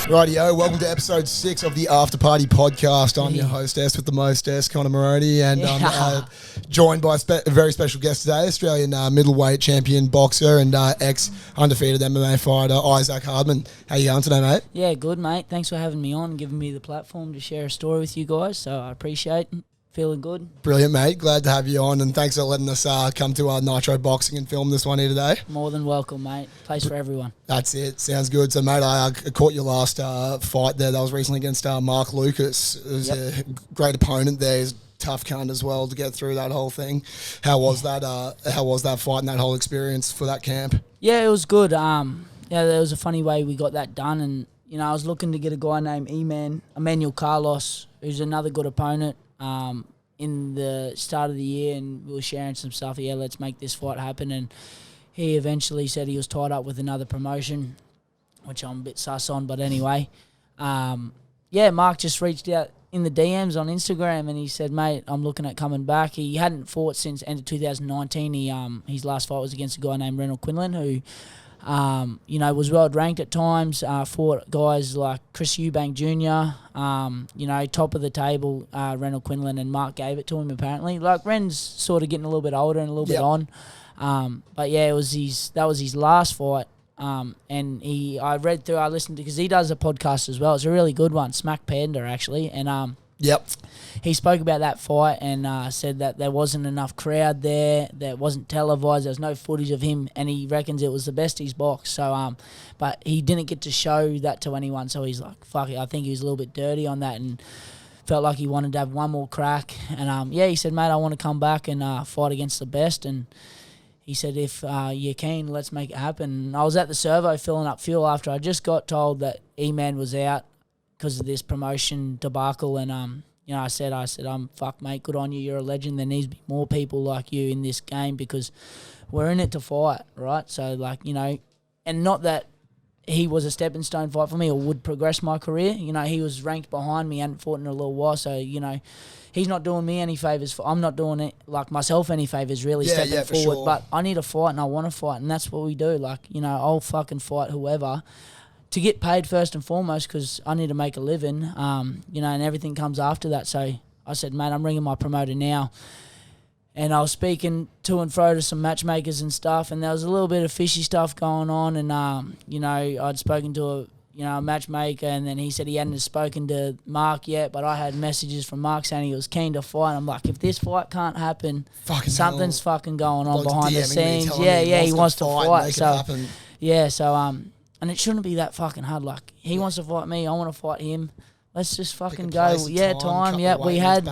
Rightio, welcome to episode 6 of the After Party podcast. I'm your hostess with the mostess, Connor Moroney, and I'm joined by a very special guest today, Australian middleweight champion boxer and ex-undefeated MMA fighter, Issac Hardman. How you going today, mate? Yeah, good, mate. Thanks for having me on and giving me the platform to share a story with you guys, so I appreciate it. Feeling good. Brilliant, mate. Glad to have you on, and thanks for letting us come to our Nitro Boxing and film this one here today. More than welcome, mate. Place for everyone. That's it. Sounds good. So, mate, I caught your last fight there. That was recently against Mark Lucas. It was a great opponent there. He's a tough cunt as well to get through that whole thing. How was that? How was that fight and that whole experience for that camp? Yeah, it was good. There was a funny way we got that done, and I was looking to get a guy named Emmanuel Carlos, who's another good opponent. In the start of the year, and we were sharing some stuff. Yeah, let's make this fight happen. And he eventually said he was tied up with another promotion, which I'm a bit sus on. But anyway, Mark just reached out in the DMs on Instagram, and he said, "Mate, I'm looking at coming back." He hadn't fought since end of 2019. His last fight was against a guy named Reynold Quinlan, who was well ranked at times, fought guys like Chris Eubank Jr., top of the table, Reynold Quinlan, and Mark gave it to him apparently. Like, Ren's sort of getting a little bit older and a little bit on. That was his last fight. I listened to, because he does a podcast as well. It's a really good one, Smack Panda actually. And he spoke about that fight and said that there wasn't enough crowd there, that it wasn't televised, there was no footage of him, and he reckons it was the best he's boxed. So, but he didn't get to show that to anyone, so he's like, fuck it, I think he was a little bit dirty on that and felt like he wanted to have one more crack. And he said, mate, I want to come back and fight against the best. And he said, if you're keen, let's make it happen. And I was at the servo filling up fuel after I just got told that E-Man was out because of this promotion debacle, and I said, fuck, mate, good on you, you're a legend. There needs to be more people like you in this game because we're in it to fight, right? So, and not that he was a stepping stone fight for me or would progress my career. He was ranked behind me, hadn't fought in a little while, so, he's not doing me any favours. I'm not doing it, myself any favours, really stepping forward. Sure. But I need to fight and I want to fight, and that's what we do. I'll fucking fight whoever to get paid first and foremost, because I need to make a living, and everything comes after that. So I said, mate, I'm ringing my promoter now. And I was speaking to and fro to some matchmakers and stuff, and there was a little bit of fishy stuff going on. And, I'd spoken to a matchmaker, and then he said he hadn't spoken to Mark yet, but I had messages from Mark saying he was keen to fight. I'm like, if this fight can't happen, something's fucking going on behind the scenes. He wants to fight. So, and it shouldn't be that fucking hard. He wants to fight me, I want to fight him. Let's just fucking go. Time. Yeah, we had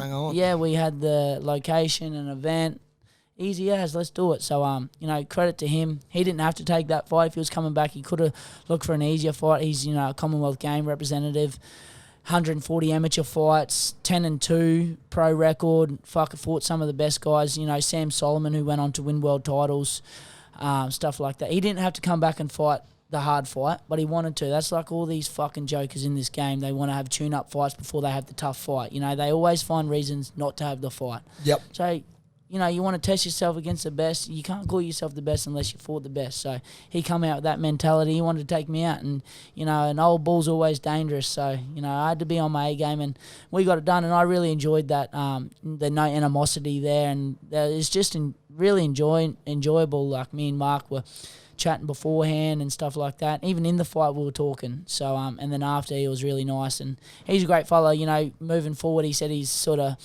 the location and event. Easy as, let's do it. So, credit to him. He didn't have to take that fight. If he was coming back, he could have looked for an easier fight. He's, a Commonwealth Game representative, 140 amateur fights, 10-2 pro record. Fought some of the best guys. Sam Solomon, who went on to win world titles, stuff like that. He didn't have to come back and fight the hard fight, but he wanted to. That's like all these fucking jokers in this game. They want to have tune-up fights before they have the tough fight. They always find reasons not to have the fight. Yep. So, you want to test yourself against the best. You can't call yourself the best unless you fought the best. So he come out with that mentality. He wanted to take me out, and an old bull's always dangerous. So I had to be on my A game, and we got it done. And I really enjoyed that. The no animosity there, and it's just really enjoyable. Me and Mark were chatting beforehand and stuff like that. Even in the fight we were talking. So and then after, he was really nice, and he's a great fellow. Moving forward, he said he's sort of,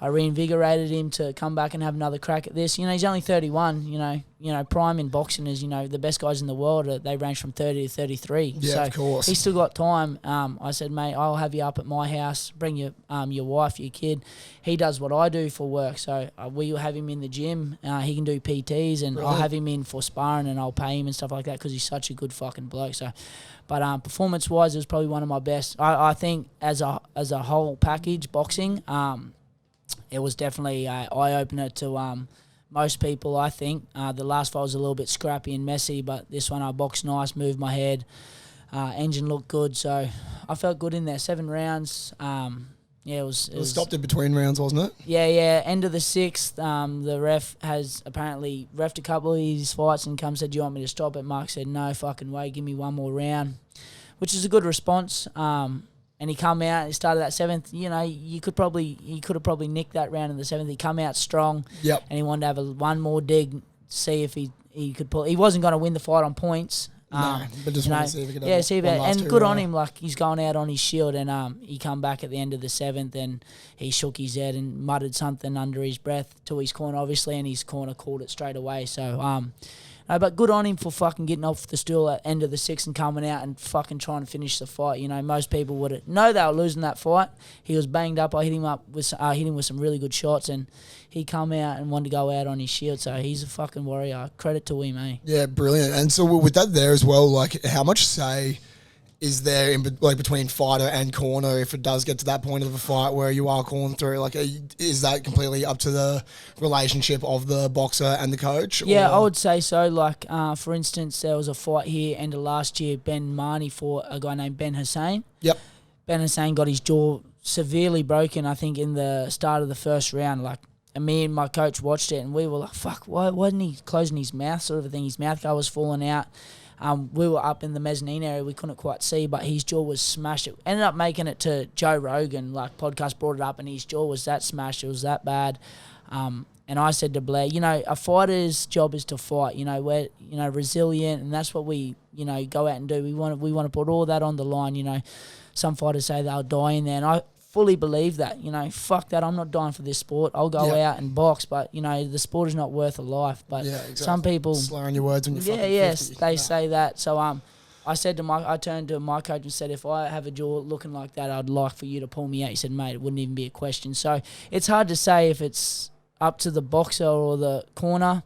I reinvigorated him to come back and have another crack at this. He's only 31. Prime in boxing is, the best guys in the world, they range from 30 to 33. Yeah, so of course. He's still got time. I said, mate, I'll have you up at my house. Bring your wife, your kid. He does what I do for work. So we'll have him in the gym. He can do PTs, and I'll have him in for sparring, and I'll pay him and stuff like that because he's such a good fucking bloke. So, but performance-wise, it was probably one of my best. I think as a whole package, boxing, it was definitely an eye-opener to most people, I think. The last fight was a little bit scrappy and messy, but this one I boxed nice, moved my head. Engine looked good, so I felt good in there. 7 rounds. It was stopped in between rounds, wasn't it? Yeah. End of the 6th, the ref has apparently refed a couple of these fights and said, do you want me to stop it? Mark said, no fucking way, give me one more round. which is a good response. And he come out. He started that 7th. You know, he could have probably nicked that round in the 7th. He come out strong. Yep. And he wanted to have one more dig, see if he could pull. He wasn't going to win the fight on points. No, but just want to see if he could have and good on him. Like, he's going out on his shield, and he come back at the end of the 7th, and he shook his head and muttered something under his breath to his corner, obviously, and his corner called it straight away. So, no, but good on him for fucking getting off the stool at the end of the 6th and coming out and fucking trying to finish the fight. You know, most people would know they were losing that fight. He was banged up. I hit him with some really good shots, and he come out and wanted to go out on his shield. So he's a fucking warrior. Credit to him, eh? Yeah, brilliant. And so with that there as well, like, how much say is there in between fighter and corner if it does get to that point of a fight where you are calling through? Like, is that completely up to the relationship of the boxer and the coach? Yeah, I would say so. Like, for instance, there was a fight here end of last year. Ben Marnie fought a guy named Ben Hussein. Yep. Ben Hussein got his jaw severely broken, I think, in the start of the first round. Like, and me and my coach watched it, and we were like, fuck, why wasn't he closing his mouth sort of a thing? His mouth guard was falling out. We were up in the mezzanine area. We couldn't quite see, but his jaw was smashed. It ended up making it to Joe Rogan. Like, podcast brought it up, and his jaw was that smashed. It was that bad. And I said to Blair, you know, a fighter's job is to fight. You know, we're, you know, resilient, and that's what we, you know, go out and do. We want to put all that on the line. You know, some fighters say they'll die in there, and I fully believe that. You know, fuck that. I'm not dying for this sport. I'll go out and box, but, you know, the sport is not worth a life. But exactly. Some people slurring your words when you're fucking 50. They say that. So I turned to my coach and said, if I have a jaw looking like that, I'd like for you to pull me out. He said, mate, it wouldn't even be a question. So it's hard to say if it's up to the boxer or the corner.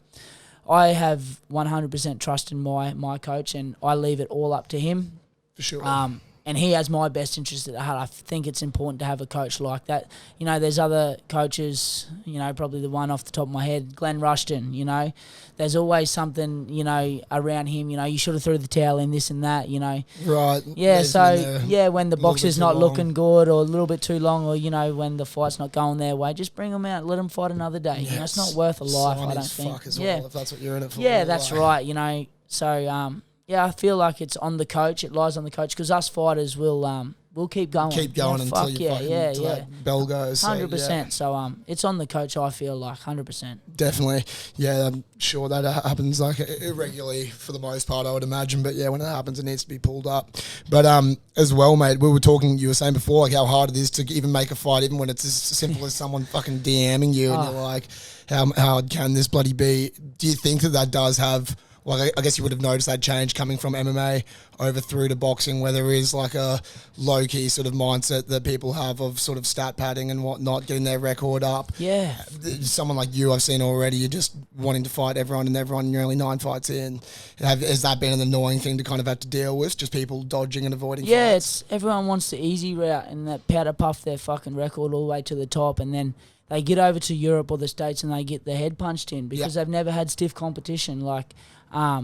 I have 100% trust in my coach, and I leave it all up to him. For sure. And he has my best interest at heart. I think it's important to have a coach like that. You know, there's other coaches, you know, probably the one off the top of my head, Glenn Rushton, you know. There's always something, you know, around him, you know, you should have threw the towel in, this and that, you know. Right. Yeah, so, when the boxer's not looking good or a little bit too long, or, you know, when the fight's not going their way, just bring them out, let them fight another day. Yes. You know, it's not worth a life, I don't think. Fuck as well, if that's what you're in it for. Yeah, that's right, you know. So, I feel like it's on the coach. It lies on the coach, because us fighters will keep going. Keep going until you until that bell goes. 100%. So it's on the coach. I feel like 100%. Definitely. Yeah, I'm sure that happens like irregularly for the most part, I would imagine. But yeah, when it happens, it needs to be pulled up. But as well, mate, you were saying before, like how hard it is to even make a fight, even when it's as simple as someone fucking DMing you, and you're like, how hard can this bloody be? Do you think that does have? Like, I guess you would have noticed that change coming from MMA over through to boxing, where there is like a low-key sort of mindset that people have of sort of stat padding and whatnot, getting their record up. Yeah. Someone like you, I've seen already, you're just wanting to fight everyone, and you're only 9 fights in. Has that been an annoying thing to kind of have to deal with, just people dodging and avoiding fights? Everyone wants the easy route and that powder puff their fucking record all the way to the top, and then they get over to Europe or the States and they get their head punched in because they've never had stiff competition. Like at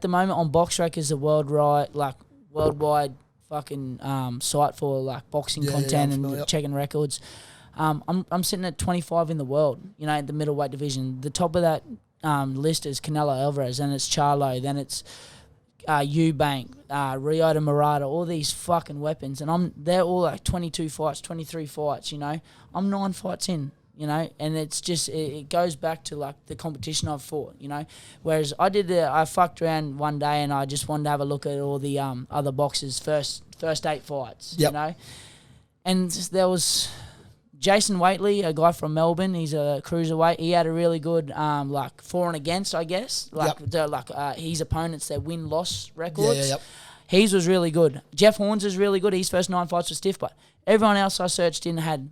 the moment on BoxRec is a worldwide fucking site for like boxing content and checking records. I'm sitting at 25 in the world, you know, at the middleweight division. The top of that list is Canelo Alvarez, then it's Charlo, then it's Eubank, Ryota Murata, all these fucking weapons, and they're all like 22 fights, 23 fights, you know. I'm 9 fights in, you know, and it's just, it goes back to like the competition I've fought, you know. Whereas I fucked around one day and I just wanted to have a look at all the other boxers' first 8 fights, you know. And there was Jason Waitley, a guy from Melbourne. He's a cruiserweight. He had a really good like for and against, I guess. His opponents, their win-loss records. His was really good. Jeff Horns is really good. His first 9 fights were stiff, but everyone else I searched in had,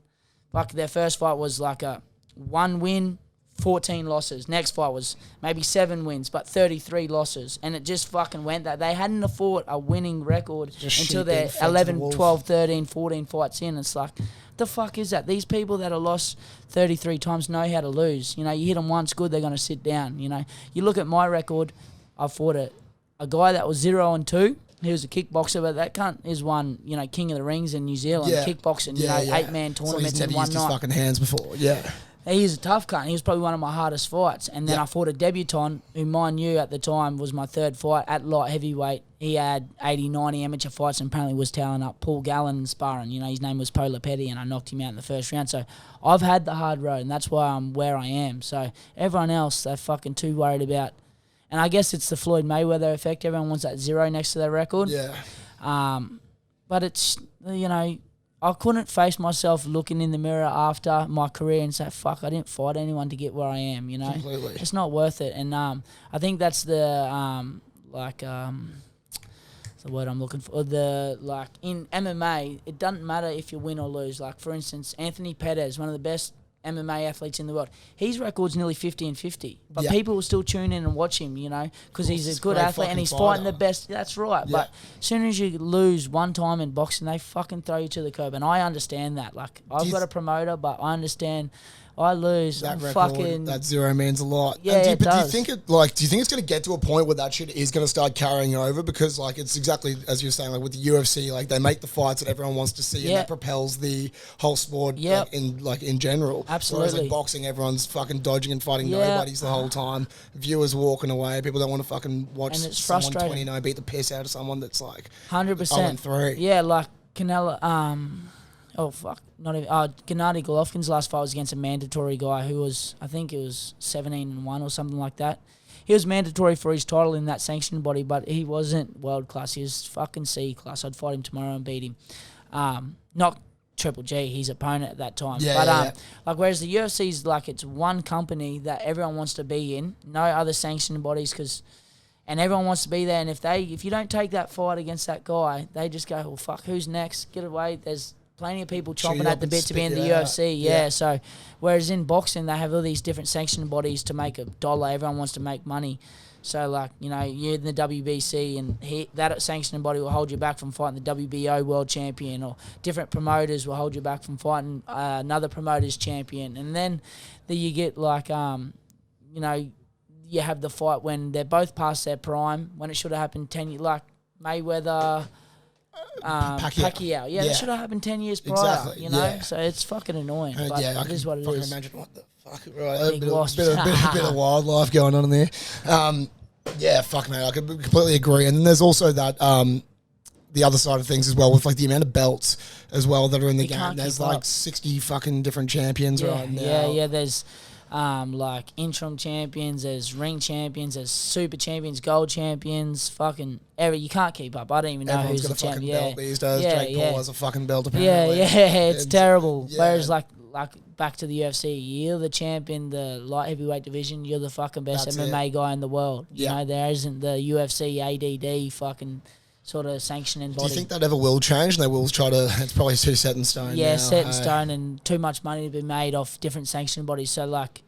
like, their first fight was like a 1 win, 14 losses. Next fight was maybe 7 wins, but 33 losses. And it just fucking went that. They hadn't fought a winning record until they're 11, 12, 13, 14 fights in. It's like, the fuck is that? These people that are lost 33 times know how to lose. You know, you hit them once good, they're going to sit down, you know. You look at my record, I fought a guy that was 0-2. He was a kickboxer, but that cunt is one, you know, King of the Rings in New Zealand, kickboxing, you know, 8-man tournaments in one night. He's never used his fucking hands before, He's a tough cunt. He was probably one of my hardest fights. And then Yep. I fought a debutant who, mind you, at the time was my third fight at light heavyweight. He had 80, 90 amateur fights and apparently was toweling up Paul Gallen and sparring. You know, his name was Pola Petty, and I knocked him out in the first round. So I've had the hard road, and that's why I'm where I am. So everyone else, they're fucking too worried about. And I guess it's the Floyd Mayweather effect. Everyone wants that 0 next to their record. Yeah. But it's, you know, I couldn't face myself looking in the mirror after my career and say, fuck, I didn't fight anyone to get where I am, you know? Completely. It's not worth it. And I think that's the, what's the word I'm looking for? In MMA, it doesn't matter if you win or lose. Like, for instance, Anthony Pettis, one of the best MMA athletes in the world. His record's nearly 50-50. But people will still tune in and watch him, you know, because he's a good athlete and he's fighting the best. That's right. Yeah. But as soon as you lose one time in boxing, they fucking throw you to the curb. And I understand that. Like, I've got a promoter, but I understand I lose. That record, fucking, that 0 means a lot. Yeah, do you think it's going to get to a point where that shit is going to start carrying over? Because like it's exactly as you're saying, like with the UFC, like they make the fights that everyone wants to see, and that propels the whole sport in general. Absolutely. Whereas like boxing, everyone's fucking dodging and fighting nobodies the whole time. Viewers walking away. People don't want to fucking watch someone 20-0 beat the piss out of someone that's like 100%. 0-3. Yeah, like Canelo. Gennady Golovkin's last fight was against a mandatory guy who was, I think it was 17-1 or something like that. He was mandatory for his title in that sanctioned body, but he wasn't world class. He was fucking C class. I'd fight him tomorrow and beat him. Not Triple G, his opponent at that time. Like whereas the UFC's like it's one company that everyone wants to be in, no other sanctioned bodies and everyone wants to be there. And if you don't take that fight against that guy, they just go, well, fuck, who's next? Get away. There's plenty of people chomping at the bit to be in the UFC. Yeah. So, whereas in boxing, they have all these different sanctioned bodies to make a dollar. Everyone wants to make money. So, like, you know, you're in the WBC and that sanctioned body will hold you back from fighting the WBO world champion, or different promoters will hold you back from fighting another promoter's champion. And then you get, like, you know, you have the fight when they're both past their prime, when it should have happened 10 years, like Mayweather... Pacquiao. Yeah, that should have happened 10 years prior, you know? So it's fucking annoying, but it is what it is. Imagine what the fuck. Right, a bit of wildlife going on in there. Fuck no, I could completely agree. And then there's also that, the other side of things as well, with like the amount of belts as well that are in the game. There's like 60 fucking different champions right now. Yeah, there's... like interim champions, there's ring champions, there's super champions, gold champions, fucking you can't keep up. I don't even know who's the champion. Belt these days. Jake Paul has a fucking belt apparently. It's terrible. Whereas like back to the UFC, you're the champion, the light heavyweight division, you're the fucking best MMA guy in the world. You know, there isn't the UFC ADD fucking sort of sanctioning body. Do you think that ever will change? And they will try to, it's probably too set in stone now. Set in stone, and too much money to be made off different sanctioning bodies. So, like,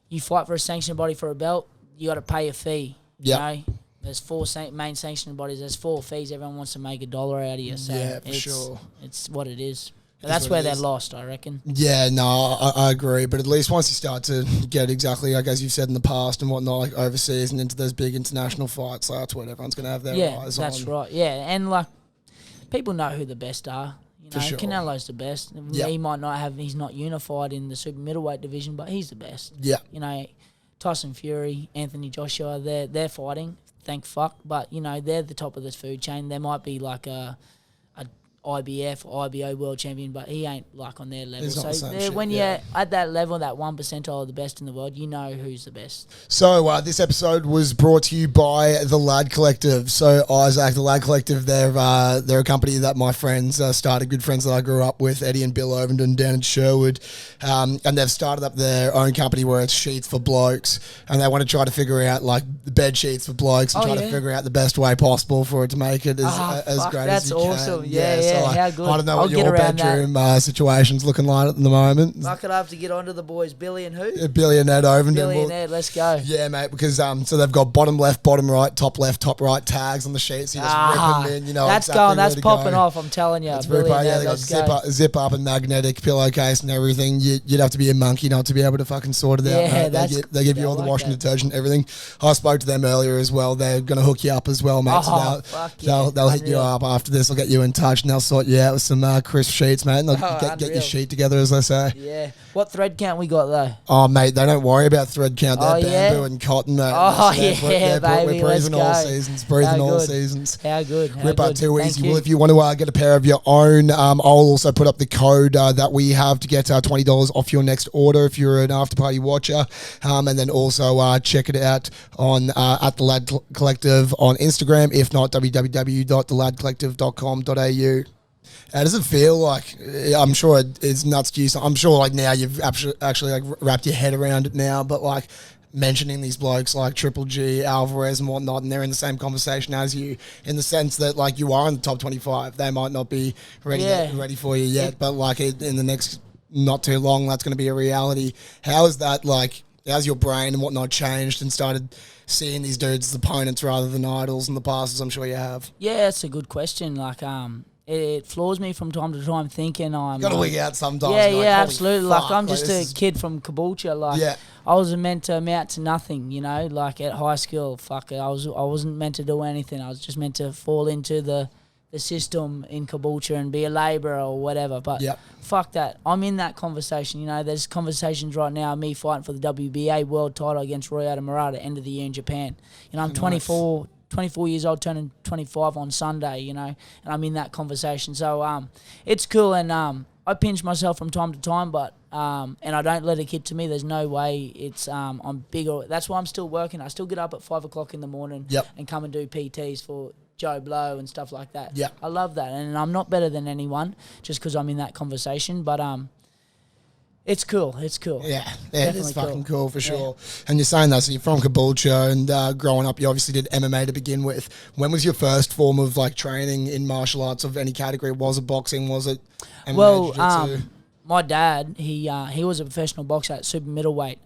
you fight for a sanctioning body for a belt, you got to pay a fee. You know? There's 4 main sanctioning bodies. There's 4 fees. Everyone wants to make $1 out of you. So for sure. It's what it is. But that's where they're lost, I reckon. Yeah, no, I agree. But at least once you start to get exactly, like as you've said in the past and whatnot, like overseas and into those big international fights, like that's what everyone's going to have their eyes on. Yeah, that's right. Yeah, and like people know who the best are. You know, Canelo's the best. He might not have. He's not unified in the super middleweight division, but he's the best. Yeah. You know, Tyson Fury, Anthony Joshua, they're fighting. Thank fuck. But you know, they're the top of this food chain. There might be like a IBF or IBO world champion, but he ain't like on their level. So when you're at that level, that 1 percentile of the best in the world, you know who's the best. So this episode was brought to you by the Lad Collective. So Isaac, the Lad Collective, they're a company that my friends started, good friends that I grew up with, Eddie and Bill Ovenden down in Sherwood, and they've started up their own company where it's sheets for blokes, and they want to try to figure out like the bed sheets for blokes and try to figure out the best way possible for it to make it as great as you can. That's awesome. Yeah. How good. I don't know what your bedroom situation's looking like at the moment. Fuck it, I have to get on to the boys. Billy and who? Billy and Ed Ovenden. Billy and Ed, let's go. Yeah, mate, because so they've got bottom left, bottom right, top left, top right tags on the sheets. You just rip them in, you know. That's exactly going, that's popping off, I'm telling you. It's Billy and Ed, let's go. Zip up and magnetic pillowcase and everything. You'd have to be a monkey not to be able to fucking sort it out, mate. They give you all the washing detergent, everything. I spoke to them earlier as well. They're going to hook you up as well, mate. So they'll hit you up after this. They'll get you in touch and they'll sort you out with some crisp sheets, mate. And get your sheet together, as they say. Yeah. What thread count we got, though? Oh, mate, they don't worry about thread count. They're bamboo and cotton, mate. Oh, baby, we're breathing all seasons. Breathing all seasons. How good. Ripper, too easy. Well, if you want to get a pair of your own, I'll also put up the code that we have to get $20 off your next order if you're an After Party watcher. And then also check it out on at The Lad Collective on Instagram. If not, www.theladcollective.com.au. How does it feel like? I'm sure it's nuts to you. So I'm sure like now you've actually like wrapped your head around it now, but like mentioning these blokes like Triple G, Alvarez and whatnot, and they're in the same conversation as you in the sense that like you are in the top 25. They might not be ready for you yet, but like in the next not too long, that's going to be a reality. How is that like, how's your brain and whatnot changed and started seeing these dudes as opponents rather than idols in the past, as I'm sure you have? Yeah, it's a good question. Like, it floors me from time to time thinking I'm... Got to wig out sometimes. Yeah, absolutely. Like, I'm just a kid from Caboolture. Like, I was meant to amount to nothing, you know? Like, at high school, I wasn't meant to do anything. I was just meant to fall into the system in Caboolture and be a labourer or whatever. But fuck that. I'm in that conversation, you know? There's conversations right now, me fighting for the WBA world title against Royata Murata, end of the year in Japan. You know, I'm 24 years old, turning 25 on Sunday, you know, and I'm in that conversation. So it's cool, and I pinch myself from time to time, but and I don't let it get to me. There's no way it's I'm bigger. That's why I'm still working. I still get up at 5 o'clock in the morning and come and do PTs for Joe Blow and stuff like that. I love that, and I'm not better than anyone just because I'm in that conversation, but it's cool. It's cool. Yeah, it's fucking cool for sure. And you're saying that, so you're from Caboolture, and growing up, you obviously did MMA to begin with. When was your first form of like training in martial arts of any category? Was it boxing? Was it MMA, jiu-jitsu? My dad, he was a professional boxer at super middleweight.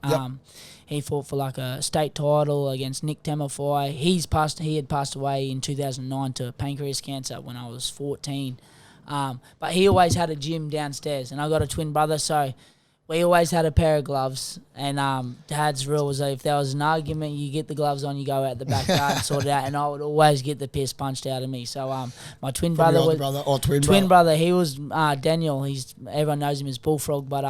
He fought for like a state title against Nick Temafai. He had passed away in 2009 to pancreas cancer when I was 14. But he always had a gym downstairs, and I got a twin brother, so we always had a pair of gloves, and Dad's rule was that if there was an argument, you get the gloves on, you go out the backyard and sort it out, and I would always get the piss punched out of me. So my twin brother, he was Daniel. Everyone knows him as Bullfrog, but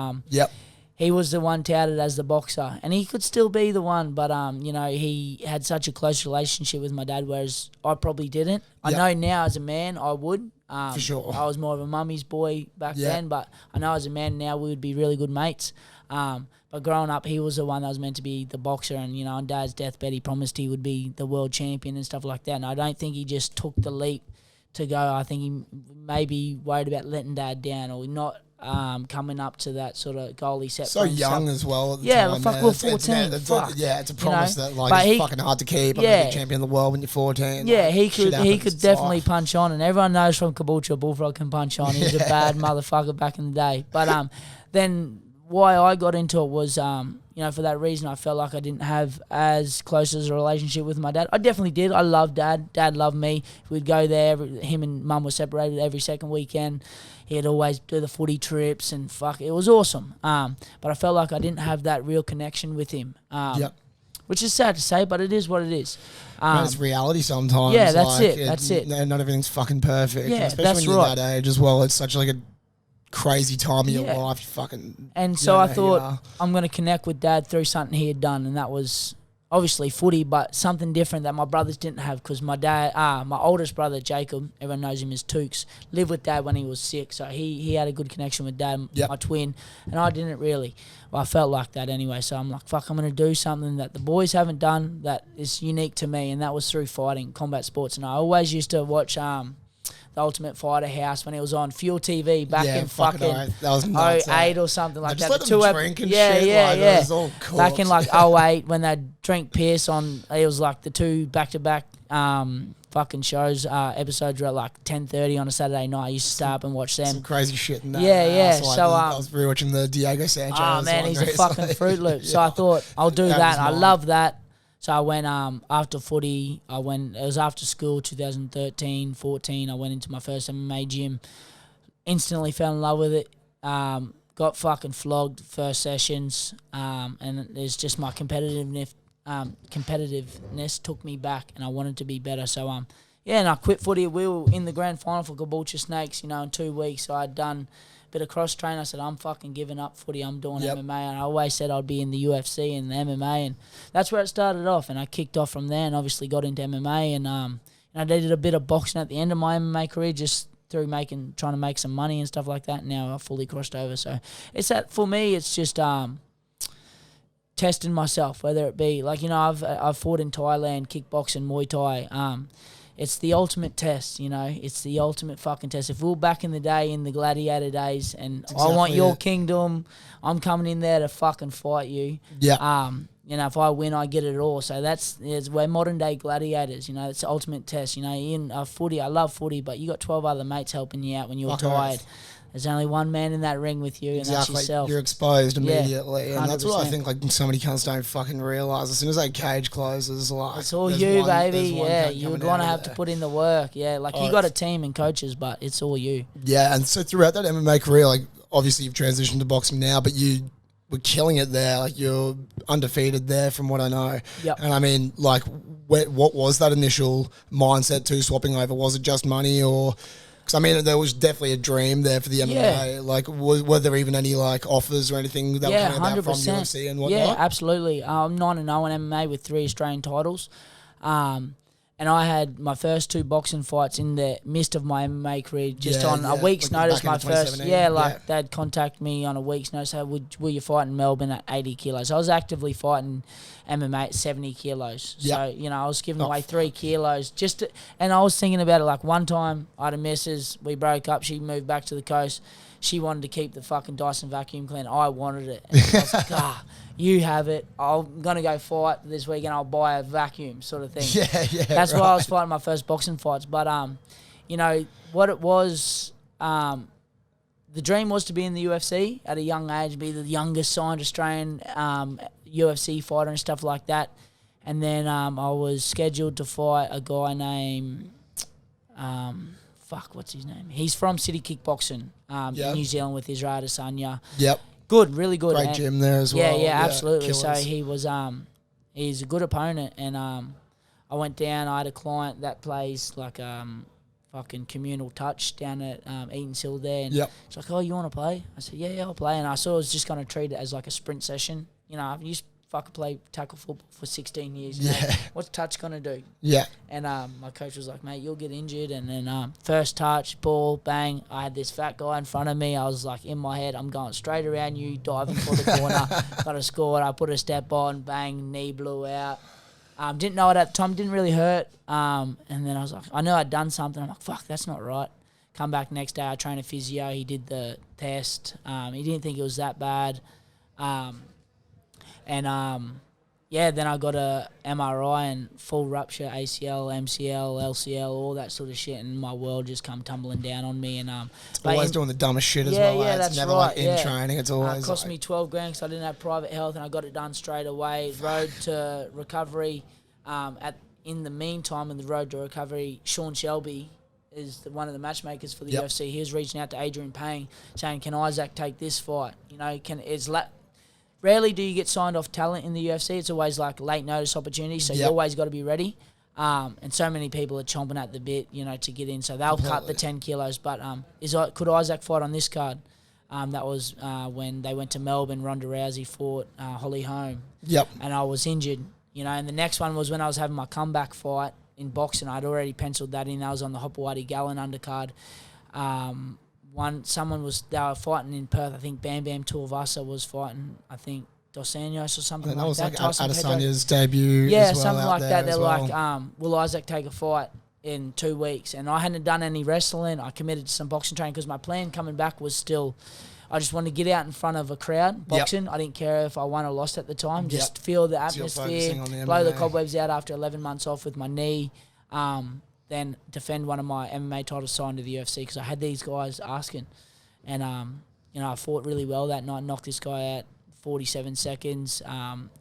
he was the one touted as the boxer, and he could still be the one, but you know, he had such a close relationship with my dad, whereas I probably didn't. I know now as a man I would. For sure. I was more of a mummy's boy back then, but I know as a man now we would be really good mates. But growing up, he was the one that was meant to be the boxer, and you know, on Dad's deathbed, he promised he would be the world champion and stuff like that. And I don't think he just took the leap to go. I think he maybe worried about letting Dad down or not coming up to that sort of goal he set. So for young as well at the time. Fuck, we're 14. It's a promise that like it's fucking hard to keep. I'm going to be champion of the world when you're 14. Yeah, he could definitely punch on, and everyone knows from Caboolture, Bullfrog can punch on. He was a bad motherfucker back in the day. But then why I got into it was, you know, for that reason, I felt like I didn't have as close as a relationship with my dad. I definitely did. I loved Dad. Dad loved me. We'd go there. Him and Mum were separated every second weekend. He'd always do the footy trips, and fuck, it was awesome. But I felt like I didn't have that real connection with him. Which is sad to say, but it is what it is. It's reality sometimes. Yeah, that's it. Not everything's fucking perfect. Yeah, especially that's when you're that age as well. It's such like a crazy time of your life. You fucking. And so I thought I'm going to connect with Dad through something he had done, and that was obviously footy, but something different that my brothers didn't have, because my dad, my oldest brother Jacob, everyone knows him as Tooks, lived with Dad when he was 6, so he had a good connection with Dad, my twin, and I didn't really. Well, I felt like that anyway, so I'm like, fuck, I'm going to do something that the boys haven't done that is unique to me, and that was through fighting, combat sports. And I always used to watch The Ultimate Fighter House when it was on Fuel TV back in fucking that was nuts, 08 or something like that. Let them drink and shit. It was all cool. Back in like 08 when they'd drink piss on, it was like the 2 back-to-back fucking shows, episodes were at like 10:30 on a Saturday night. I used to stay up and watch them. Some crazy shit in that. So I was rewatching the Diego Sanchez. Oh man, he's a fucking Fruit Loop. So I thought, I'll do that. I love that. So I went after footy. It was after school, 2013, 14. I went into my first MMA gym. Instantly fell in love with it. Got fucking flogged first sessions. And it's just my competitiveness took me back, and I wanted to be better. So Yeah, and I quit footy. We were in the grand final for Caboolture Snakes, in 2 weeks. So I'd done a bit of cross-training. I said, I'm fucking giving up footy. I'm doing MMA. And I always said I'd be in the UFC and the MMA. And that's where it started off. And I kicked off from there and obviously got into MMA. And I did a bit of boxing at the end of my MMA career just through trying to make some money and stuff like that. And now I've fully crossed over. So it's that, for me, it's just testing myself, whether it be, I've fought in Thailand, kickboxing, Muay Thai. It's the ultimate test, It's the ultimate fucking test. If we were back in the day, in the gladiator days, and I want your kingdom, I'm coming in there to fucking fight you. Yeah. If I win, I get it all. So we're modern day gladiators. It's the ultimate test. In footy, I love footy, but you got 12 other mates helping you out when you're tired. There's only one man in that ring with you, and that's yourself. You're exposed immediately, and 100%. that's what I think. So many cunts don't fucking realise. As soon as that cage closes, it's all you, baby. Yeah, you would want to have to put in the work. Yeah, you got a team and coaches, but it's all you. Yeah, and so throughout that MMA career, obviously you've transitioned to boxing now, but you were killing it there. You're undefeated there, from what I know. Yep. And I mean, what was that initial mindset to swapping over? Was it just money, or? Because, I mean, there was definitely a dream there for the MMA. Yeah. Were there even any, offers or anything that were coming about from UFC and whatnot? Yeah, absolutely. I'm 9-0 in MMA with 3 Australian titles. And I had my first 2 boxing fights in the midst of my MMA career, just on a week's notice. My first, they'd contact me on a week's notice. Say, will you fight in Melbourne at 80 kilos? I was actively fighting MMA at 70 kilos. So, I was giving away 3 kilos and I was thinking about it. One time I had a missus, we broke up, she moved back to the coast. She wanted to keep the fucking Dyson vacuum cleaner. I wanted it. And I was like, you have it. I'm going to go fight this weekend. I'll buy a vacuum sort of thing. Yeah, that's why I was fighting my first boxing fights. But, what it was, the dream was to be in the UFC at a young age, be the youngest signed Australian UFC fighter and stuff like that. And then I was scheduled to fight a guy named... what's his name? He's from City Kickboxing in New Zealand with Israel Adesanya. Yep. Good, really good. Great gym there as well. Yeah, absolutely. Killers. So he was, he's a good opponent, and I went down. I had a client that plays fucking communal touch down at Eaton's Hill there, and it's like, oh, you want to play? I said, yeah, I'll play. And I sort of was just going to treat it as a sprint session. I've used fucking play tackle football for 16 years. What's touch going to do? Yeah. And my coach was like, mate, you'll get injured. And then first touch, ball, bang. I had this fat guy in front of me. I was in my head, I'm going straight around you, diving for the corner. Got a score. I put a step on, bang, knee blew out. Didn't know it at the time. Didn't really hurt. And then I was like, I knew I'd done something. I'm like, fuck, that's not right. Come back next day. I trained a physio. He did the test. He didn't think it was that bad. Then I got a MRI and full rupture, ACL, MCL, LCL, all that sort of shit, and my world just come tumbling down on me. And always doing the dumbest shit as well. It's that's never right, in training. It's always it cost me 12 grand because I didn't have private health, and I got it done straight away. Road to recovery. In the meantime, in the road to recovery, Sean Shelby is one of the matchmakers for the UFC. He was reaching out to Adrian Payne saying, "Can Isaac take this fight? Rarely do you get signed off talent in the UFC. It's always late notice opportunities, so you always got to be ready. And so many people are chomping at the bit, to get in. So they'll cut the 10 kilos. But could Isaac fight on this card? That was when they went to Melbourne. Ronda Rousey fought Holly Holm. Yep. And I was injured, And the next one was when I was having my comeback fight in boxing. I'd already penciled that in. That was on the Hopewadi Gallen undercard. They were fighting in Perth. I think Bam Bam Tuivasa was fighting, I think, Dos Anjos or something like that. That was Adesanya's debut. Yeah, something like that. They're like, will Isaac take a fight in 2 weeks? And I hadn't done any wrestling. I committed to some boxing training because my plan coming back was still, I just wanted to get out in front of a crowd boxing. Yep. I didn't care if I won or lost at the time. Just feel the atmosphere, blow the cobwebs out after 11 months off with my knee. Then defend one of my MMA titles signed to the UFC because I had these guys asking. And, I fought really well that night, knocked this guy out 47 seconds.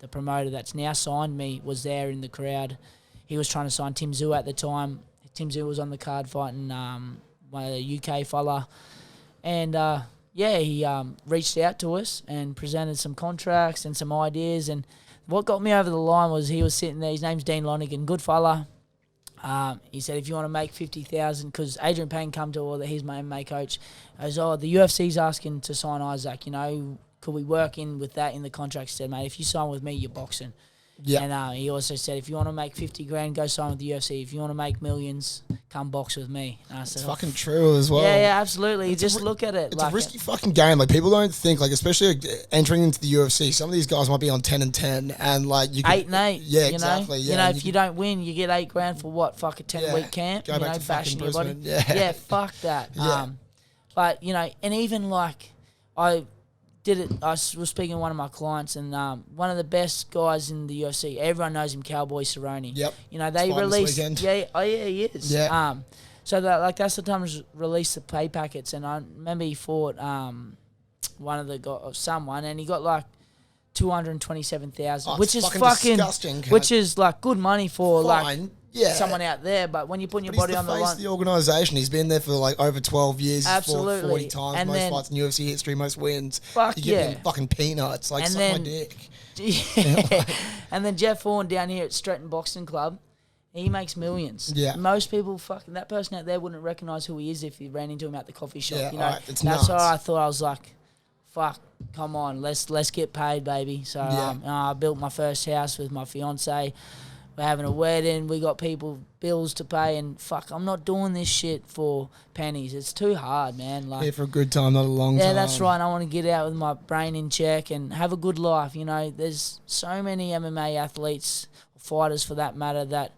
The promoter that's now signed me was there in the crowd. He was trying to sign Tim Tszyu at the time. Tim Tszyu was on the card fighting a UK fella. And, he reached out to us and presented some contracts and some ideas. And what got me over the line was he was sitting there. His name's Dean Lonigan, good fella. He said, if you want to make 50,000, because Adrian Payne come to all that, he's my MMA coach. I was, the UFC's asking to sign Isaac, could we work in with that in the contract? He said, mate, if you sign with me, you're boxing. Yeah. And he also said, if you want to make 50 grand, go sign with the UFC. If you want to make millions, come box with me. And I said, it's fucking true as well. Yeah, absolutely. You just look at it. It's a risky fucking game. Like, people don't think, like, especially entering into the UFC, some of these guys might be on 10-10 and, like, you 8-8. Yeah, exactly. Yeah, if you don't win, you get $8 grand for what? Fuck a 10-week camp. Go back to bashing your body. Yeah, fuck that. Yeah. But, and even, like, I was speaking to one of my clients, and one of the best guys in the UFC, everyone knows him, Cowboy Cerrone. Yep. They released. He is. Yeah. So that's the time to release the pay packets, and I remember he fought someone, and he got like 227,000, which is fucking disgusting. Which is like good money for Fine. someone out there, but when you're putting your body on the line, the organisation. He's been there for like over 12 years. Absolutely. He's fought 40 times, and most fights in UFC history, most wins. Fuck you give him fucking peanuts, like, suck my dick. Yeah. And then Jeff Horn down here at Stretton Boxing Club, he makes millions. Yeah. Most people, that person out there wouldn't recognise who he is if you ran into him at the coffee shop. Yeah, it's that's nuts. why I thought, I was like, fuck, come on, let's get paid, baby. So I built my first house with my fiance. We're having a wedding. We got bills to pay, and fuck, I'm not doing this shit for pennies. It's too hard, man. Like, here for a good time, not a long time. Yeah, that's right. I want to get out with my brain in check and have a good life. There's so many MMA athletes, fighters for that matter, that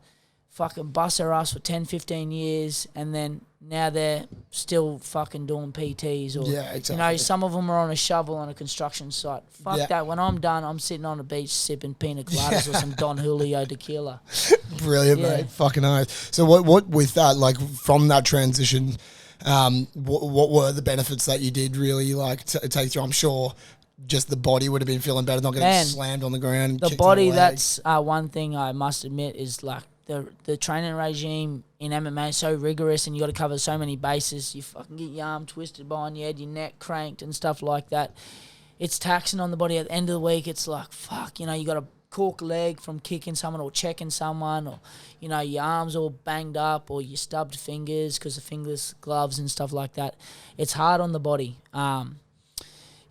fucking bust their ass for 10, 15 years, and then now they're still fucking doing PTs. Or, yeah, exactly. Some of them are on a shovel on a construction site. Fuck that. When I'm done, I'm sitting on a beach sipping pina coladas or some Don Julio tequila. Brilliant, mate. Fucking nice. So what with that, like, from that transition, what were the benefits that you did really, like, take through? I'm sure just the body would have been feeling better, not getting slammed on the ground. The body, that's one thing I must admit is, like, the training regime in MMA is so rigorous, and you got to cover so many bases. You fucking get your arm twisted behind your head, your neck cranked and stuff like that. It's taxing on the body. At the end of the week, it's like, fuck, you got a cork leg from kicking someone or checking someone, or, your arms all banged up, or your stubbed fingers because of fingerless gloves and stuff like that. It's hard on the body.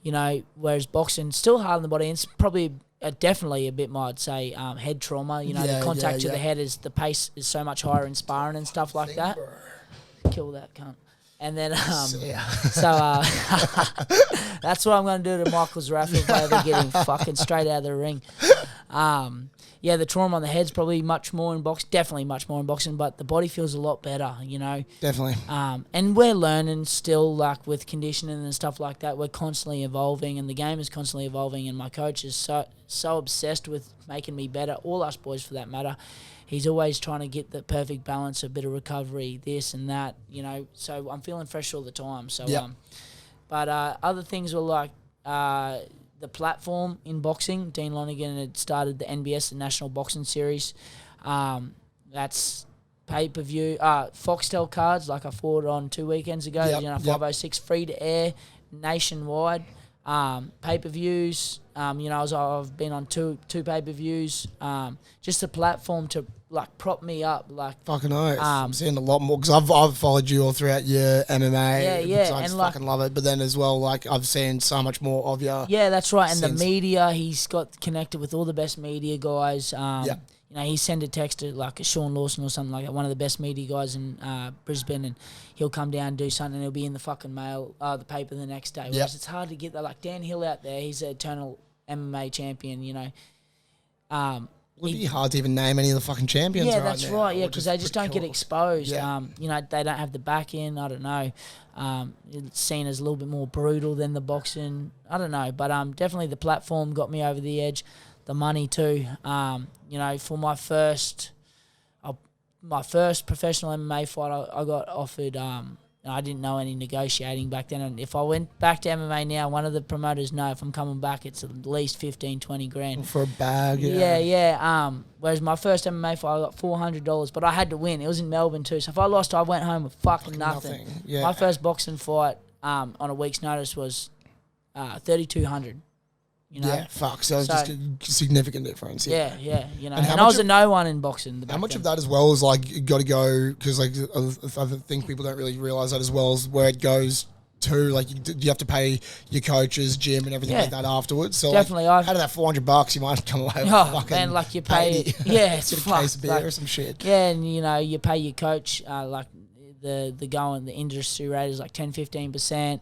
Whereas boxing, still hard on the body, and it's probably definitely a bit, I'd say, head trauma. The contact to the head the pace is so much higher in sparring and stuff like that. Kill that cunt. And then, so that's what I'm going to do to Michael Zarafa if I ever get him fucking straight out of the ring. The trauma on the head's probably much more in boxing, definitely much more in boxing, but the body feels a lot better, Definitely. And we're learning still, like, with conditioning and stuff like that. We're constantly evolving, and the game is constantly evolving, and my coach is so obsessed with making me better, all us boys for that matter. He's always trying to get the perfect balance, a bit of recovery, this and that, so I'm feeling fresh all the time. So, but other things were like, the platform in boxing. Dean Lonergan had started the NBS, the National Boxing Series. That's pay-per-view. Foxtel cards, like I fought on 2 weekends ago. 506, free to air, nationwide. Pay-per-views. I've been on two pay-per-views. Just a platform to, like, prop me up. Like, fucking nice. I'm seeing a lot more, because I've followed you all throughout your MMA. Yeah. I just fucking love it. But then as well, like, I've seen so much more of you. Yeah, that's right. And the media, he's got connected with all the best media guys. He sent a text to, like, a Sean Lawson or something like that, one of the best media guys in Brisbane, and he'll come down and do something, and he'll be in the fucking mail, the paper the next day. Whereas it's hard to get that. Like, Dan Hill out there, he's an eternal MMA champion, Would be hard to even name any of the fucking champions right now. Yeah, that's right, because they just don't get exposed. Yeah. They don't have the back end, I don't know. It's seen as a little bit more brutal than the boxing, I don't know. But definitely the platform got me over the edge. The money too. For my first professional MMA fight, I got offered. I didn't know any negotiating back then. And if I went back to MMA now, one of the promoters know if I'm coming back, it's at least 15, 20 grand. For a bag, Whereas my first MMA fight, I got $400, but I had to win. It was in Melbourne too. So if I lost, I went home with fucking nothing. Yeah. My first boxing fight on a week's notice was $3,200. You know? Yeah, fuck. So it's just a significant difference. Yeah. You know, and I was a no one in boxing. How much of that as well is like got to go, because like I think people don't really realise that as well, as where it goes to, like you have to pay your coaches, gym and everything like that afterwards. So definitely, like, out of that $400 you might come away with fucking man, like you pay it's a case of beer or some shit. Yeah, and you know, you pay your coach like the industry rate is like 10-15%.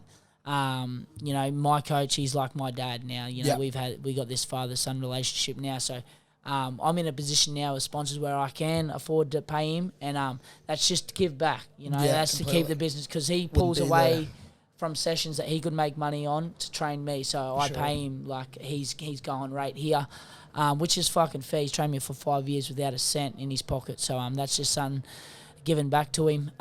You know, my coach, he's like my dad now. You know, we got this father-son relationship now. So I'm in a position now with sponsors where I can afford to pay him, and that's just to give back. You know, that's completely. To keep the business, because he pulls away from sessions that he could make money on to train me. So I pay him like he's going right here, which is fucking fair. He's trained me for 5 years without a cent in his pocket. So that's just something given back to him.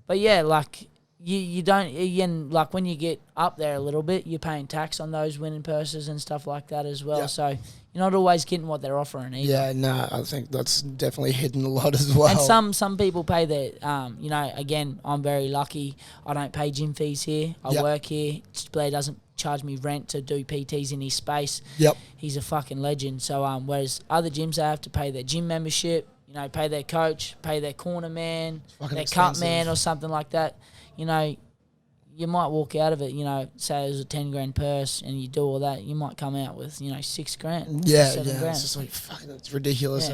But yeah, like. You don't, again, like when you get up there a little bit, you're paying tax on those winning purses and stuff like that as well. So you're not always getting what they're offering either. Yeah, no, I think that's definitely hidden a lot as well. And some people pay their, you know, again, I'm very lucky. I don't pay gym fees here. I work here. Blair doesn't charge me rent to do PTs in his space. He's a fucking legend. So whereas other gyms, they have to pay their gym membership, you know, pay their coach, pay their corner man, their cut man or something like that. You know, you might walk out of it, you know, say there's a 10 grand purse and you do all that, you might come out with, you know, 6 grand. Yeah, 7 grand. It's just like, fuck, that's ridiculous.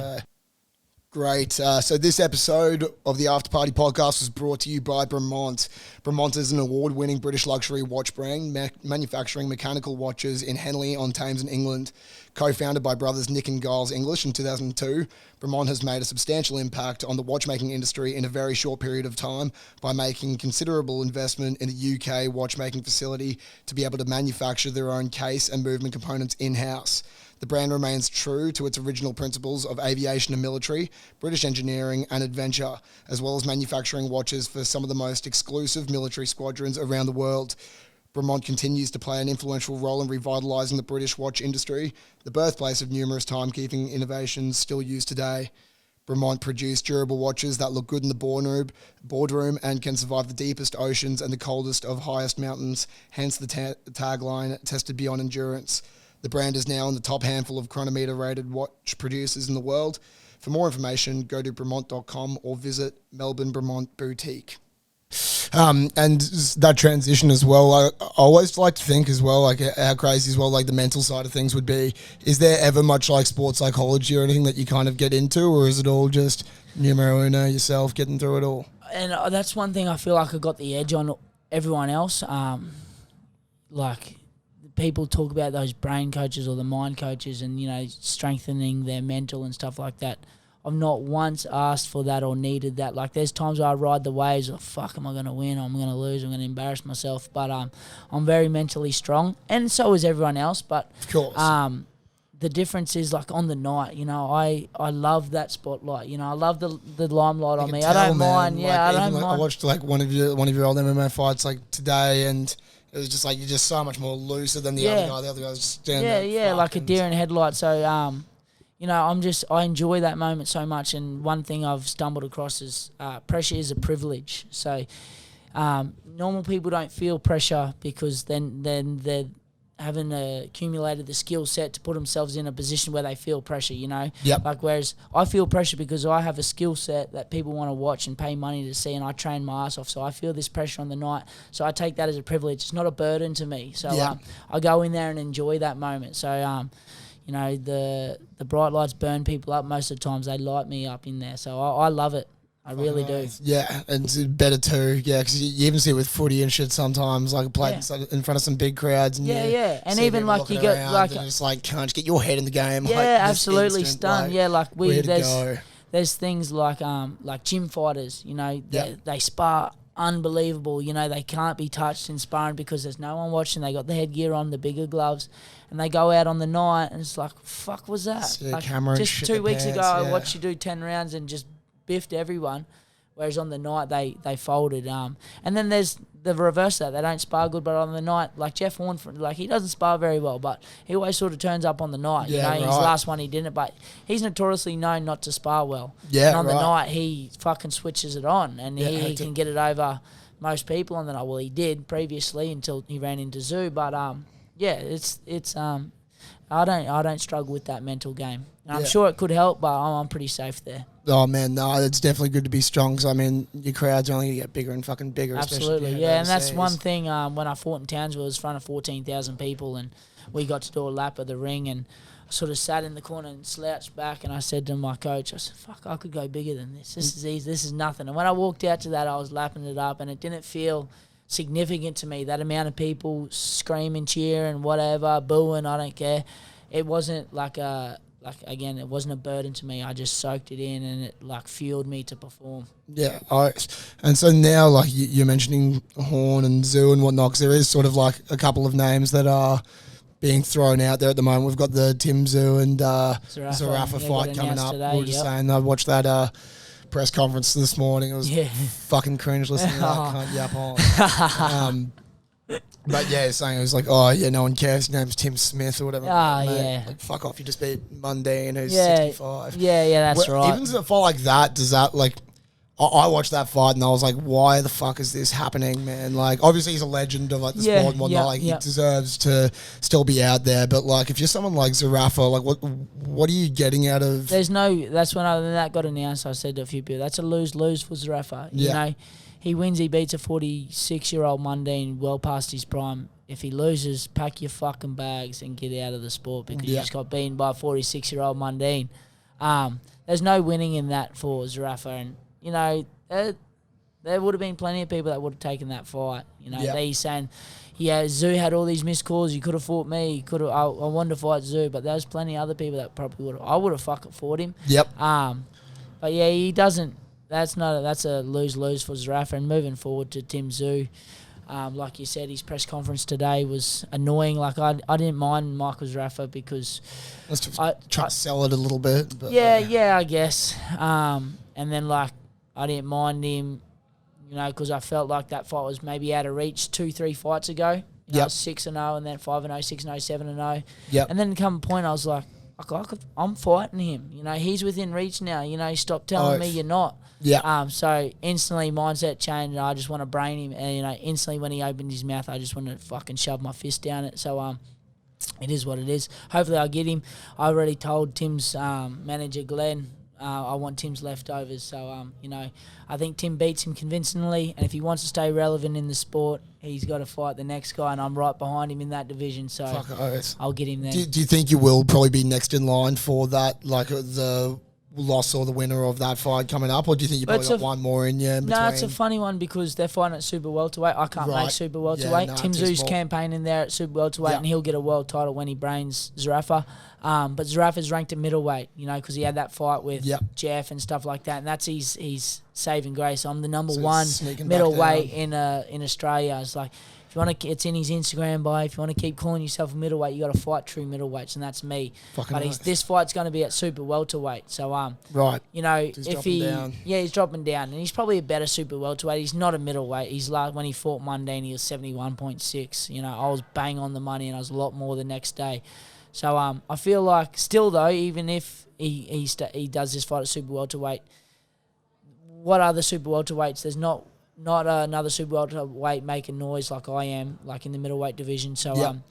Great. So this episode of the After Party podcast was brought to you by Bremont. Bremont is an award-winning British luxury watch brand manufacturing mechanical watches in Henley-on-Thames in England. Co-founded by brothers Nick and Giles English in 2002, Bremont has made a substantial impact on the watchmaking industry in a very short period of time by making considerable investment in the UK watchmaking facility to be able to manufacture their own case and movement components in-house. The brand remains true to its original principles of aviation and military, British engineering and adventure, as well as manufacturing watches for some of the most exclusive military squadrons around the world. Bremont continues to play an influential role in revitalising the British watch industry, the birthplace of numerous timekeeping innovations still used today. Bremont produce durable watches that look good in the boardroom and can survive the deepest oceans and the coldest of highest mountains, hence the tagline, tested beyond endurance. The brand is now in the top handful of chronometer-rated watch producers in the world. For more information, go to bremont.com or visit Melbourne Bremont Boutique. And that transition as well, I always like to think as well, like how crazy as well, like the mental side of things would be. Is there ever much like sports psychology or anything that you kind of get into, or is it all just numero uno yourself getting through it all? And that's one thing I feel like I got the edge on everyone else. Like people talk about those brain coaches or the mind coaches and, you know, strengthening their mental and stuff like that. I've not once asked for that or needed that. Like, there's times where I ride the waves of, fuck, am I going to win? I'm going to lose. I'm going to embarrass myself. But I'm very mentally strong, and so is everyone else. But of course, the difference is, like, on the night, you know, I love that spotlight. You know, I love the limelight on me. I don't mind. Yeah, like, I don't mind. I watched, like, one of your old MMA fights, like, today, and it was just, like, you're just so much more looser than the other guy. The other guy was just standing there. Yeah, like a deer in headlight. So, you know, I enjoy that moment so much. And one thing I've stumbled across is pressure is a privilege. So normal people don't feel pressure because then they haven't accumulated the skill set to put themselves in a position where they feel pressure, you know? Yep. Like, whereas I feel pressure because I have a skill set that people want to watch and pay money to see, and I train my ass off. So I feel this pressure on the night. So I take that as a privilege. It's not a burden to me. So I go in there and enjoy that moment. So, you know, the bright lights burn people up most of the times. They light me up in there. So I love it. I really do. Yeah, and it's better too. Yeah, because you even see it with footy and shit sometimes, like playing in front of some big crowds. And and even like you get like it's like, can't just get your head in the game. Yeah, like, absolutely stunned. Like there's things like gym fighters. You know, they spar unbelievable. You know, they can't be touched in sparring because there's no one watching. They got the headgear on, the bigger gloves, and they go out on the night and it's like, fuck was that? Like, just 2 weeks ago, I watched you do 10 rounds and just biffed everyone, whereas on the night they folded. And then there's the reverse of that. They don't spar good, but on the night, like Jeff Horn, like he doesn't spar very well, but he always sort of turns up on the night. You know, his last one he didn't, but he's notoriously known not to spar well. Yeah, and on the night he fucking switches it on, and he can get it over most people on the night. Well, he did previously until he ran into Zoo, but it's I don't struggle with that mental game. And I'm sure it could help, but I'm pretty safe there. Oh, man, no, it's definitely good to be strong because, I mean, your crowd's only going to get bigger and fucking bigger. Absolutely, yeah, and that's one thing when I fought in Townsville, it was in front of 14,000 people, and we got to do a lap of the ring, and I sort of sat in the corner and slouched back, and I said to my coach, I said, fuck, I could go bigger than this. This is easy. This is nothing. And when I walked out to that, I was lapping it up, and it didn't feel significant to me, that amount of people screaming, cheering, whatever, booing, I don't care. It wasn't again, it wasn't a burden to me. I just soaked it in, and it fueled me to perform. Yeah, and so now you're mentioning Horn and Zoo and whatnot, because there is sort of a couple of names that are being thrown out there at the moment. We've got the Tim Zoo and Zarafa fight coming up. Today, we were just saying, I watched that press conference this morning. It was fucking cringe listening to that cunt yap on. But yeah, saying it was no one cares. His name's Tim Smith or whatever. Fuck off, you just beat Mundine, who's 65. Yeah, that's right. Even to a fight like that, does that I watched that fight and I was like, why the fuck is this happening, man? Obviously he's a legend of the sport and whatnot. He deserves to still be out there. But if you're someone like Zarafa, what are you getting out of? That's when that got announced. I said to a few people, that's a lose-lose for Zarafa. You know, he wins, he beats a 46-year-old Mundine well past his prime. If he loses, pack your fucking bags and get out of the sport because you just got beaten by a 46-year-old Mundine. There's no winning in that for Zarafa, and you know, there would have been plenty of people that would have taken that fight. You know, they're saying, Zoo had all these missed calls. You could have fought me. I wanted to fight Zoo, but there's plenty of other people that probably would have. I would have fucking fought him. Yep. But yeah, he doesn't. That's a lose-lose for Zarafa. And moving forward to Tim Zoo, like you said, his press conference today was annoying. I didn't mind Michael Zarafa because I try to sell it a little bit. But I guess. And then I didn't mind him, you know, because I felt like that fight was maybe out of reach 2-3 fights ago. You know, 6-0 and then 5-0, 6-0, 7-0. Yep. And then come a point I was like, I'm fighting him. You know, he's within reach now. You know, stop telling me you're not. Yeah. So instantly mindset changed, and I just want to brain him. And you know, instantly when he opened his mouth, I just want to fucking shove my fist down it. So it is what it is. Hopefully I'll get him. I already told Tim's manager Glenn. I want Tim's leftovers. So, you know, I think Tim beats him convincingly. And if he wants to stay relevant in the sport, he's got to fight the next guy. And I'm right behind him in that division. So I'll get him there. Do you think you will probably be next in line for that, the loss or the winner of that fight coming up? Or do you think you probably got one more in you in between? No, it's a funny one because they're fighting at super welterweight. I can't make super welterweight. Tim Zoo's campaigning there at super welterweight, and he'll get a world title when he brains Zarafa. But Zarafa's ranked at middleweight, you know, because he had that fight with Jeff and stuff like that, and that's his saving grace. I'm the number one middleweight in Australia. It's like, if you want to, it's in his Instagram bio. If you want to keep calling yourself a middleweight, you got to fight true middleweights, and that's me. This fight's going to be at super welterweight. So you know, he's dropping down, and he's probably a better super welterweight. He's not a middleweight. He's when he fought Mundine, he was 71.6. You know, I was bang on the money, and I was a lot more the next day. So I feel like still though, even if he does this fight at super welterweight, what other super welterweights? There's not another super welterweight making noise like I am, like in the middleweight division. So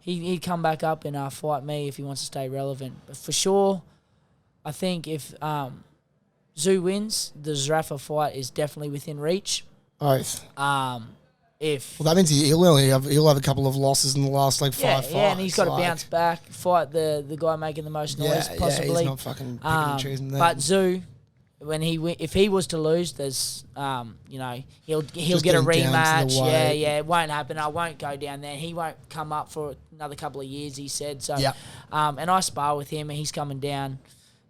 he'd come back up and fight me if he wants to stay relevant. But for sure, I think if Zoo wins, the Zarafa fight is definitely within reach. That means he'll have a couple of losses in the last 5 fights. Yeah, and he's got to bounce back, fight the guy making the most noise possibly. Yeah, he's not fucking picking and choosing that. But Zoo, if he was to lose, there's you know, he'll get a rematch. Yeah, it won't happen. I won't go down there. He won't come up for another couple of years, he said. So and I spar with him, and he's coming down,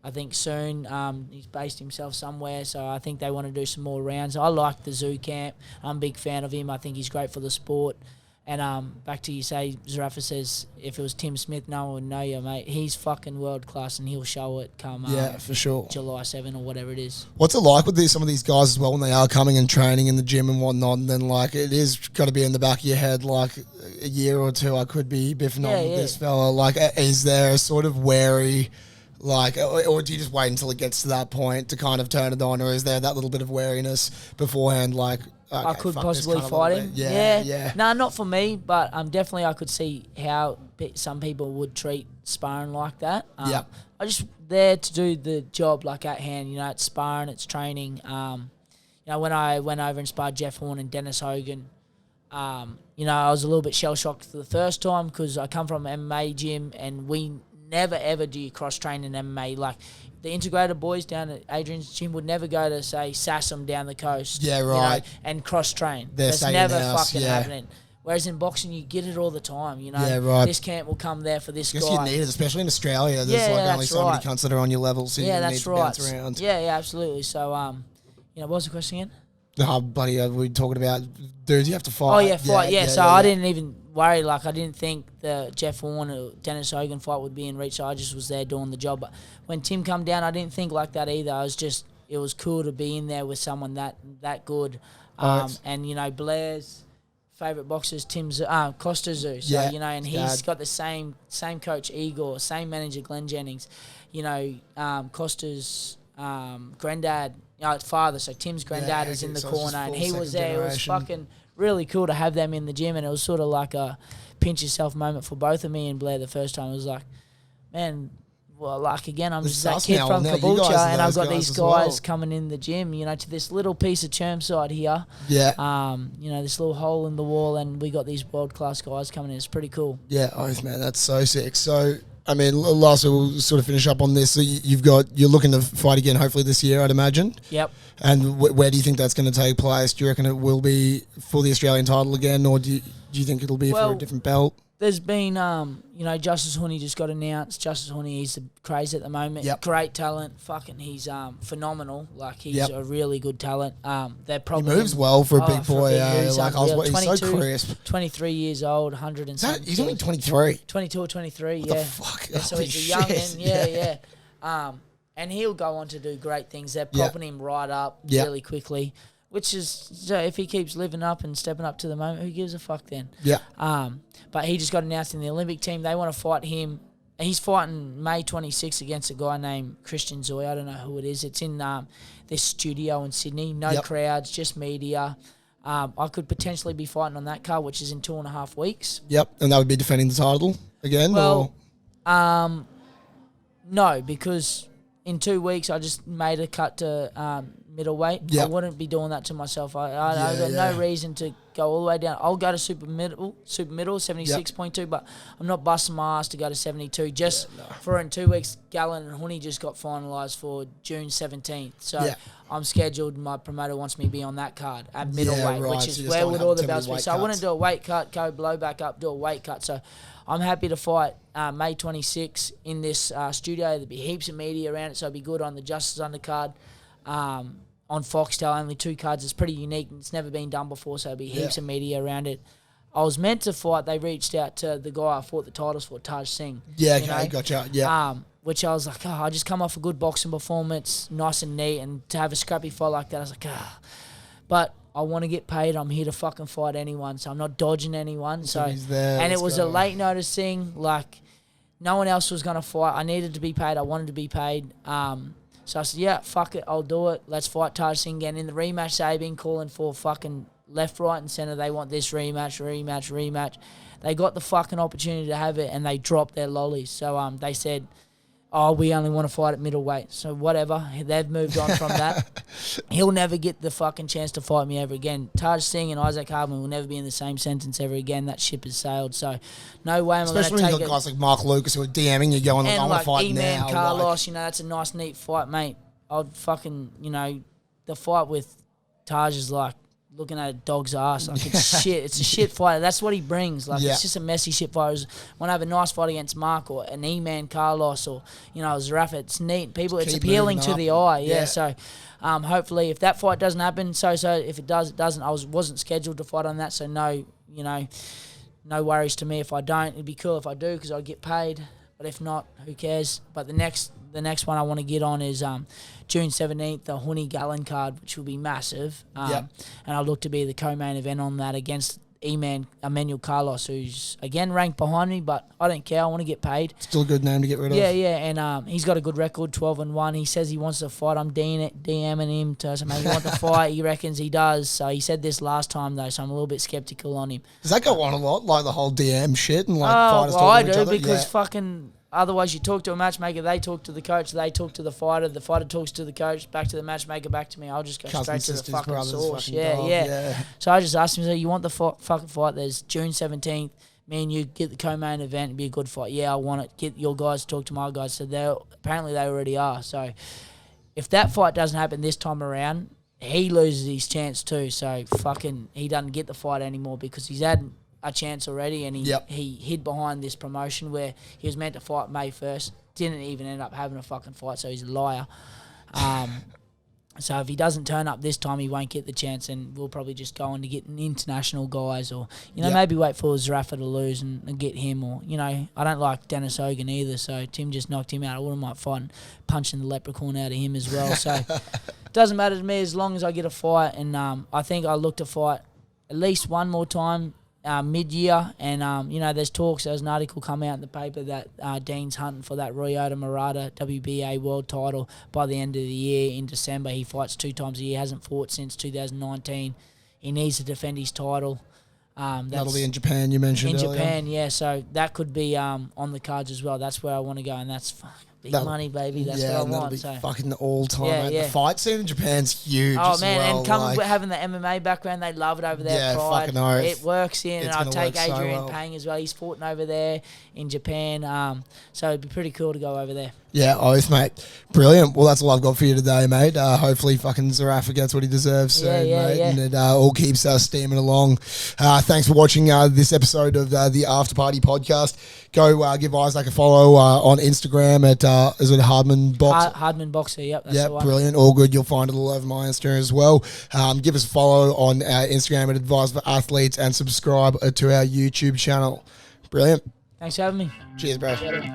I think, soon. He's based himself somewhere, so I think they want to do some more rounds. I like the Zoo camp. I'm a big fan of him. I think he's great for the sport. And back to you say, Zarafa says, if it was Tim Smith, no one would know you, mate. He's fucking world class, and he'll show it come for sure. July 7 or whatever it is. What's it like with some of these guys as well when they are coming and training in the gym and whatnot, and then it is got to be in the back of your head a year or two I could be biffing on with this fella. Is there a sort of wary... or do you just wait until it gets to that point to kind of turn it on, or is there that little bit of wariness beforehand? I could possibly fight him. Yeah. No, not for me, but definitely I could see how some people would treat sparring like that. I just there to do the job like at hand. It's sparring, it's training. When I went over and sparred Jeff Horn and Dennis Hogan, I was a little bit shell shocked for the first time because I come from an MMA gym and we never ever do cross train in MMA. Like the integrated boys down at Adrian's gym would never go to say Sassam down the coast. Yeah, right. And cross train. That's never fucking happening. Whereas in boxing, you get it all the time. Yeah, right. This camp will come there for this guy. I guess you need it, especially in Australia. There's only so many cunts that are on your level, so you need to bounce around. Yeah, absolutely. So, what was the question again? Oh, buddy, we were talking about dudes you have to fight. Oh, yeah, fight. So I didn't even worry. Like, I didn't think the Jeff Horn or Dennis Hogan fight would be in reach, so I just was there doing the job. But when Tim come down, I didn't think like that either. It was cool to be in there with someone that good. And, Blair's favourite boxers, Tim's Costa Zoo. So, and he's got the same coach, Igor, same manager, Glenn Jennings. Costa's granddad, father, so Tim's granddad is in the corner, and he was there. It was fucking really cool to have them in the gym, and it was sort of like a pinch yourself moment for both of me and Blair the first time. It was like, man, well, like again, I'm just that kid from Caboolture, and I've got these guys coming in the gym, to this little piece of Chermside here. Yeah. This little hole in the wall, and we got these world-class guys coming in. It's pretty cool. Yeah, man, that's so sick. So, I mean, lastly, we'll sort of finish up on this. So you're looking to fight again, hopefully this year, I'd imagine. Yep. And where do you think that's going to take place? Do you reckon it will be for the Australian title again, or do you think it'll be for a different belt? There's been, Justice Honey just got announced. Justice Honey, he's the craze at the moment. Yep. Great talent. Fucking, he's phenomenal. Like, he's a really good talent. They're probably he moves well for a big boy. He's so crisp. 23 years old, 100 and something. He's only 23. 22 or 23, what the fuck? So he's a youngin', yeah. And he'll go on to do great things. They're propping him right up really quickly. Which is, if he keeps living up and stepping up to the moment, who gives a fuck then? Yeah. But he just got announced in the Olympic team. They want to fight him. He's fighting May 26 against a guy named Christian Zoy. I don't know who it is. It's in this studio in Sydney. No crowds, just media. I could potentially be fighting on that card, which is in 2.5 weeks. Yep. And that would be defending the title again? Well, no, because in 2 weeks I just made a cut to middleweight. I wouldn't be doing that to myself. I got no reason to go all the way down. I'll go to super middle, 76.2, but I'm not busting my ass to go to 72. For in 2 weeks, Gallen and Honey just got finalised for June 17th. So I'm scheduled. My promoter wants me to be on that card at middleweight, which is where would all the belts be. So I wouldn't do a weight cut, go blow back up, do a weight cut. So I'm happy to fight May 26 in this studio. There'll be heaps of media around it, so it'll be good on the Justice undercard. On Foxtel, only 2 cards. It's pretty unique. It's never been done before, so there'll be heaps of media around it. I was meant to fight. They reached out to the guy I fought the titles for, Taj Singh. Yeah, okay, gotcha. Yeah. Which I was like, I just come off a good boxing performance, nice and neat, and to have a scrappy fight like that, I was like, But I want to get paid. I'm here to fucking fight anyone, so I'm not dodging anyone. So he's there. And it was a late notice thing. Like, no one else was going to fight. I needed to be paid. I wanted to be paid. So I said, yeah, fuck it, I'll do it. Let's fight Taj Singh again. In the rematch, they've been calling for fucking left, right, and centre. They want this rematch. They got the fucking opportunity to have it, and they dropped their lollies. So they said, we only want to fight at middleweight. So whatever, they've moved on from that. He'll never get the fucking chance to fight me ever again. Taj Singh and Issac Hardman will never be in the same sentence ever again. That ship has sailed. So no way am I going to take it. Especially when you've got guys like Mark Lucas who are DMing you going, I want to fight E-Man, now. Carlos, that's a nice, neat fight, mate. I'd fucking, the fight with Taj is like looking at a dog's ass. Like, it's shit. It's a shit fight. That's what he brings. Like, it's just a messy shit fight. When I have a nice fight against Mark or an E-Man, Carlos, or, Zarafa, it's neat. It's appealing to the eye. Yeah. So, hopefully, if that fight doesn't happen, so. If it does, it doesn't. I wasn't scheduled to fight on that, so no worries to me if I don't. It'd be cool if I do because I'd get paid. But if not, who cares? But the next one I want to get on is June 17th, the Honey Gallen card, which will be massive. And I'll look to be the co-main event on that against E-Man Emmanuel Carlos, who's, again, ranked behind me, but I don't care. I want to get paid. Still a good name to get rid of. Yeah, and he's got a good record, 12-1. He says he wants to fight. I'm DMing him to say, mate, you want to fight? He reckons he does. So he said this last time, though, so I'm a little bit skeptical on him. Does that go on a lot, like the whole DM shit and like fighters well, I talking to each do, other? because fucking... Otherwise, you talk to a matchmaker, they talk to the coach, they talk to the fighter talks to the coach, back to the matchmaker, back to me. I'll just go straight to the fucking source. Yeah. So I just asked him, so you want the fucking fight? There's June 17th. Me and you get the co-main event and be a good fight. Yeah, I want it. Get your guys to talk to my guys. So apparently they already are. So if that fight doesn't happen this time around, he loses his chance too. So fucking he doesn't get the fight anymore because he's had a chance already, and he hid behind this promotion where he was meant to fight May 1st, didn't even end up having a fucking fight, so he's a liar. So if he doesn't turn up this time, he won't get the chance, and we'll probably just go on to get international guys, or maybe wait for Zarafa to lose and get him, or I don't like Dennis Hogan either, so Tim just knocked him out. I wouldn't mind fighting, punching the leprechaun out of him as well. So it doesn't matter to me as long as I get a fight, and I think I look to fight at least one more time mid-year, and there's talks. There's an article come out in the paper that Dean's hunting for that Ryota Murata WBA world title by the end of the year in December. He fights 2 times a year, hasn't fought since 2019. He needs to defend his title. That'll be in Japan, you mentioned earlier. Japan, yeah, so that could be on the cards as well. That's where I want to go, and that's big money, baby. That's what I want. That'll be fucking all-time. The fight scene in Japan's huge. Oh, man, and having the MMA background, they love it over there. Yeah, Pride. fucking oath. It works in, and I'll take Adrian Pang as well. He's fought over there in Japan, so it'd be pretty cool to go over there. Yeah, oath, mate. Brilliant. Well, that's all I've got for you today, mate. Hopefully fucking Zarafa gets what he deserves soon, mate. And it all keeps steaming along. Thanks for watching this episode of the After Party podcast. Go give Isaac a follow on Instagram at, is it hardmanboxr? Hardmanboxr, yep. That's the one. Brilliant. All good. You'll find it all over my Instagram as well. Give us a follow on Instagram at Advice for Athletes and subscribe to our YouTube channel. Brilliant. Thanks for having me. Cheers, bro. Cheers.